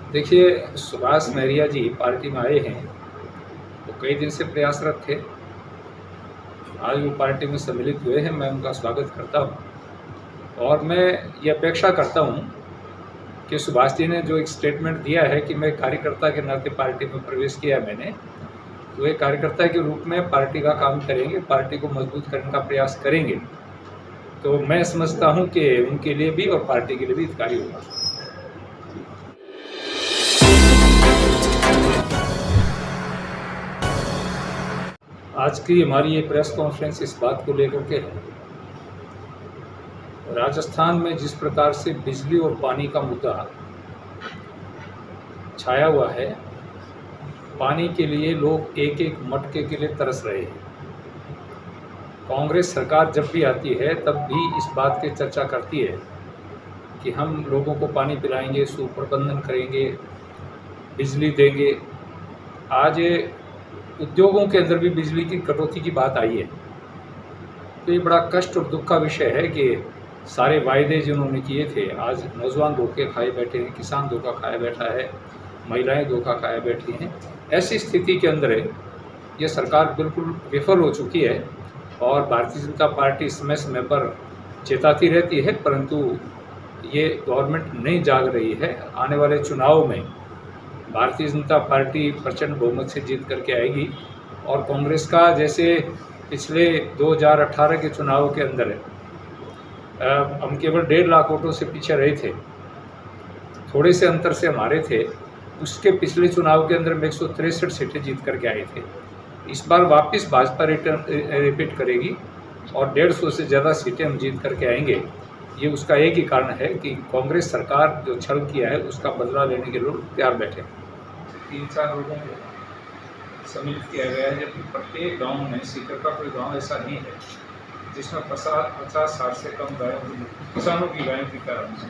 देखिए, सुभाष महरिया जी पार्टी में आए हैं, वो कई दिन से प्रयासरत थे। आज वो पार्टी में सम्मिलित हुए हैं, मैं उनका स्वागत करता हूँ और मैं ये अपेक्षा करता हूँ कि सुभाष जी ने जो एक स्टेटमेंट दिया है कि मैं कार्यकर्ता के नाते पार्टी में प्रवेश किया है मैंने, तो एक कार्यकर्ता के रूप में पार्टी का काम करेंगे, पार्टी को मजबूत करने का प्रयास करेंगे। तो मैं समझता हूँ कि उनके लिए भी और पार्टी के लिए भी हितकारी होगा। आज की हमारी ये प्रेस कॉन्फ्रेंस इस बात को लेकर के है, राजस्थान में जिस प्रकार से बिजली और पानी का मुद्दा छाया हुआ है, पानी के लिए लोग एक एक मटके के लिए तरस रहे हैं। कांग्रेस सरकार जब भी आती है तब भी इस बात की चर्चा करती है कि हम लोगों को पानी पिलाएंगे, सुप्रबंधन करेंगे, बिजली देंगे। आज उद्योगों के अंदर भी बिजली की कटौती की बात आई है। तो ये बड़ा कष्ट और दुख का विषय है कि सारे वायदे जिन्होंने किए थे, आज नौजवान धोखे खाए बैठे हैं, किसान धोखा खाया बैठा है, महिलाएं धोखा खाया बैठी हैं। ऐसी स्थिति के अंदर ये सरकार बिल्कुल विफल हो चुकी है और भारतीय जनता पार्टी समय समय पर चेताती रहती है, परंतु ये गवर्नमेंट नहीं जाग रही है। आने वाले चुनाव में भारतीय जनता पार्टी प्रचंड बहुमत से जीत करके आएगी और कांग्रेस का जैसे पिछले 2018 के चुनाव के अंदर हम केवल 1.5 लाख वोटों से पीछे रहे थे, थोड़े से अंतर से हमारे थे। उसके पिछले चुनाव के अंदर 163 सीटें जीत करके आए थे। इस बार वापस भाजपा रिपीट करेगी और 150 से ज़्यादा सीटें हम जीत करके आएंगे। ये उसका एक ही कारण है कि कांग्रेस सरकार जो छल किया है उसका बदला लेने के लोग तैयार बैठे। 3-4 लोगों को सम्मिलित किया गया है, जबकि प्रत्येक गांव में, सीकर का कोई गांव ऐसा नहीं है जिसमें 50-60 से कम गायों, किसानों की गायों की कारण है।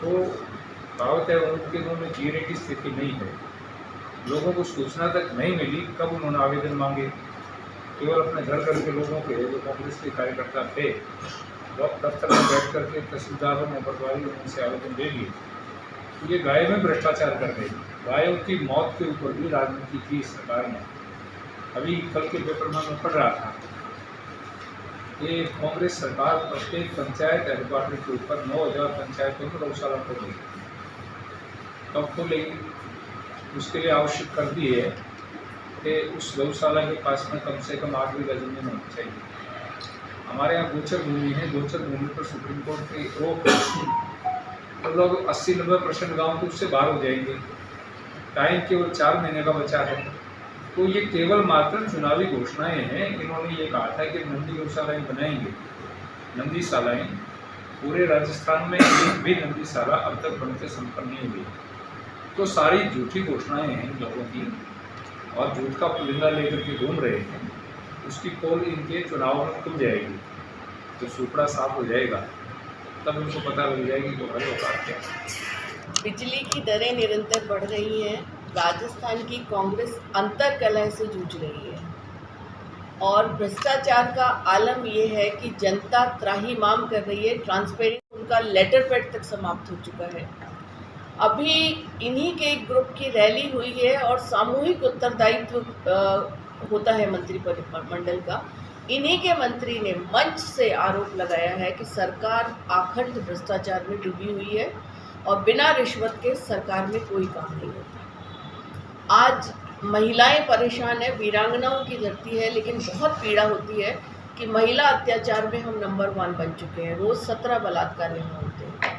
तो कहावत है, उनके मुँह में जीने की स्थिति नहीं है। लोगों को सूचना तक नहीं मिली कब उन्होंने आवेदन मांगे। केवल अपने घर के लोगों के जो कांग्रेस के कार्यकर्ता थे, वो दफ्तर में बैठ करके तहसीलदारों ने, पटवारी उनसे आवेदन ले लिए। ये गाय में भ्रष्टाचार कर गई। गायों की मौत के ऊपर भी राजनीति की सरकार ने। अभी कल के पेपर में मैं पढ़ रहा था, ये कांग्रेस सरकार प्रत्येक पंचायत हेडक्वार्टर के ऊपर 9000 पंचायतों में गौशाला खोलेगी। कब खोलेगी उसके लिए आवश्यक कर दी है कि उस गौशाला के पास में कम से कम 8 बीघा जमीन होनी चाहिए। हमारे यहाँ गोचर भूमि है, गोचर भूमि पर सुप्रीम कोर्ट की रोक है, तो लोग 80-90% गाँव तो उससे बाहर हो जाएंगे। टाइम केवल 4 महीने का बचा है। तो ये केवल मात्र चुनावी घोषणाएं हैं। इन्होंने ये कहा था कि नंदी गौशालाएँ बनाएंगे, नंदीशालाएँ। पूरे राजस्थान में एक भी नंदीशाला अब तक बनते संपन्न नहीं हुई। तो सारी झूठी घोषणाएं हैं इन लोगों की और झूठ का पुलिंदा लेकर के घूम रहे हैं। उसकी पोल इनके चुनाव में खुल जाएगी, तो सुपड़ा साफ हो जाएगा, तब उनको पता लग जाएगी कि हमारे औकात क्या है। बिजली की दरें निरंतर बढ़ रही हैं। राजस्थान की कांग्रेस अंतर्कलह से जूझ रही है और भ्रष्टाचार का आलम यह है कि जनता त्राहिमाम कर रही है। ट्रांसपेरेंट उनका लेटर पैड तक समाप्त हो चुका है। अभी इन्हीं के एक ग्रुप की रैली हुई है और सामूहिक उत्तरदायित्व होता है मंत्रिमंडल का। इन्हीं के मंत्री ने मंच से आरोप लगाया है कि सरकार आखंड भ्रष्टाचार में डूबी हुई है और बिना रिश्वत के सरकार में कोई काम नहीं होता। आज महिलाएं परेशान है, वीरांगनाओं की धरती है, लेकिन बहुत पीड़ा होती है कि महिला अत्याचार में हम नंबर 1 बन चुके हैं। रोज़ 17 बलात्कार यहाँ होते हैं।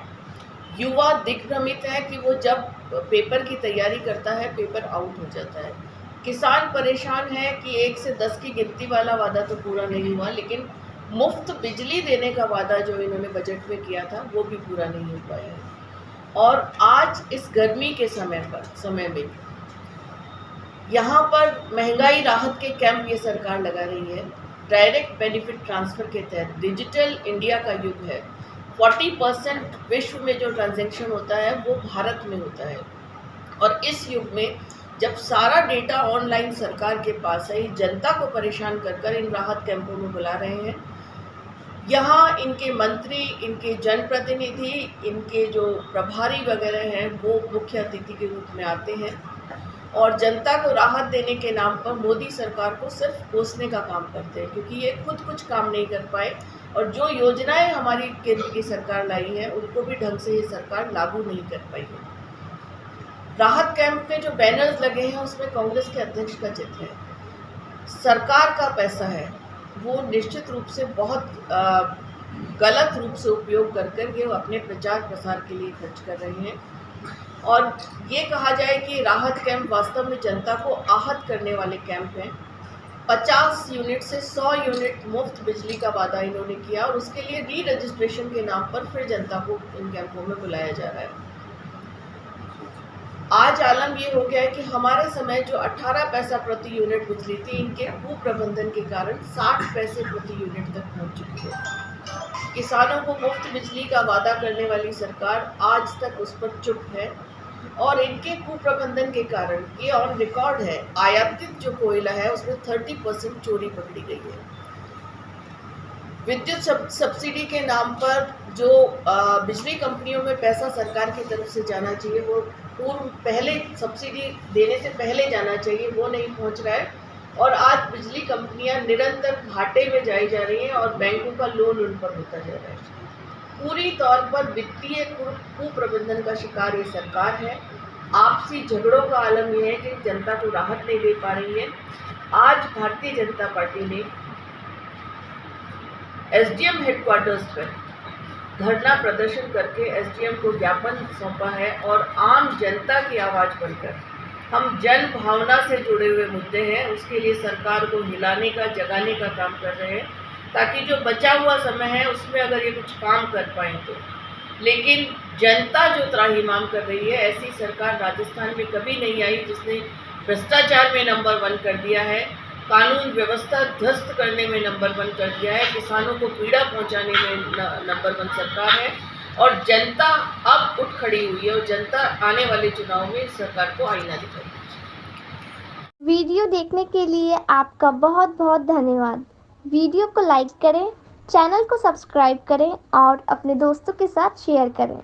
युवा दिग्भ्रमित है कि वो जब पेपर की तैयारी करता है, पेपर आउट हो जाता है। किसान परेशान है कि 1 से 10 की गिनती वाला वादा तो पूरा नहीं हुआ, लेकिन मुफ्त बिजली देने का वादा जो इन्होंने बजट में किया था वो भी पूरा नहीं हो पाया है। और आज इस गर्मी के समय में यहाँ पर महंगाई राहत के कैंप ये सरकार लगा रही है। डायरेक्ट बेनिफिट ट्रांसफ़र के तहत डिजिटल इंडिया का युग है। 40% विश्व में जो ट्रांजैक्शन होता है वो भारत में होता है और इस युग में जब सारा डेटा ऑनलाइन सरकार के पास है, जनता को परेशान कर इन राहत कैंपों में बुला रहे हैं। यहाँ इनके मंत्री, इनके जनप्रतिनिधि, इनके जो प्रभारी वगैरह हैं वो मुख्य अतिथि के रूप में आते हैं और जनता को राहत देने के नाम पर मोदी सरकार को सिर्फ कोसने का काम करते हैं, क्योंकि ये खुद कुछ काम नहीं कर पाए और जो योजनाएं हमारी केंद्र की सरकार लाई है उनको भी ढंग से ये सरकार लागू नहीं कर पाई है। राहत कैंप में जो बैनर्स लगे हैं उसमें कांग्रेस के अध्यक्ष का चित्र है। सरकार का पैसा है, वो निश्चित रूप से बहुत गलत रूप से उपयोग कर कर ये अपने प्रचार प्रसार के लिए खर्च कर रहे हैं। और ये कहा जाए कि राहत कैंप वास्तव में जनता को आहत करने वाले कैंप हैं। 50 यूनिट से 100 यूनिट मुफ्त बिजली का वादा इन्होंने किया और उसके लिए री रजिस्ट्रेशन के नाम पर फिर जनता को इन कैंपों में बुलाया जा रहा है। आज आलम ये हो गया है कि हमारे समय जो 18 पैसा प्रति यूनिट बिजली थी, इनके कुप्रबंधन के कारण 60 पैसे प्रति यूनिट तक पहुंच चुकी है। किसानों को मुफ्त बिजली का वादा करने वाली सरकार आज तक उस पर चुप है और इनके कुप्रबंधन के कारण ये ऑन रिकॉर्ड है, आयातित जो कोयला है उसमें 30% चोरी पकड़ी गई है। विद्युत सब्सिडी के नाम पर जो बिजली कंपनियों में पैसा सरकार की तरफ से जाना चाहिए, वो पहले सब्सिडी देने से पहले जाना चाहिए, वो नहीं पहुंच रहा है और आज बिजली कंपनियां निरंतर घाटे में जाई जा रही हैं और बैंकों का लोन उन पर होता जा रहा है। पूरी तौर पर वित्तीय कुप्रबंधन का शिकार ये सरकार है। आपसी झगड़ों का आलम यह है कि जनता को राहत नहीं दे पा रही है। आज भारतीय जनता पार्टी ने एसडीएम हेडक्वार्टर्स पर धरना प्रदर्शन करके एसडीएम को ज्ञापन सौंपा है और आम जनता की आवाज़ बनकर हम जन भावना से जुड़े हुए मुद्दे हैं उसके लिए सरकार को हिलाने का, जगाने का काम कर रहे हैं, ताकि जो बचा हुआ समय है उसमें अगर ये कुछ काम कर पाएँ तो। लेकिन जनता जो त्राहिमाम कर रही है, ऐसी सरकार राजस्थान में कभी नहीं आई जिसने भ्रष्टाचार में नंबर 1 कर दिया है, कानून व्यवस्था ध्वस्त करने में नंबर 1 कर दिया है, किसानों को पीड़ा पहुंचाने में नंबर 1 सरकार है और जनता अब उठ खड़ी हुई है और जनता आने वाले चुनाव में सरकार को आईना दिखाएगी। वीडियो देखने के लिए आपका बहुत बहुत धन्यवाद। वीडियो को लाइक करें, चैनल को सब्सक्राइब करें और अपने दोस्तों के साथ शेयर करें।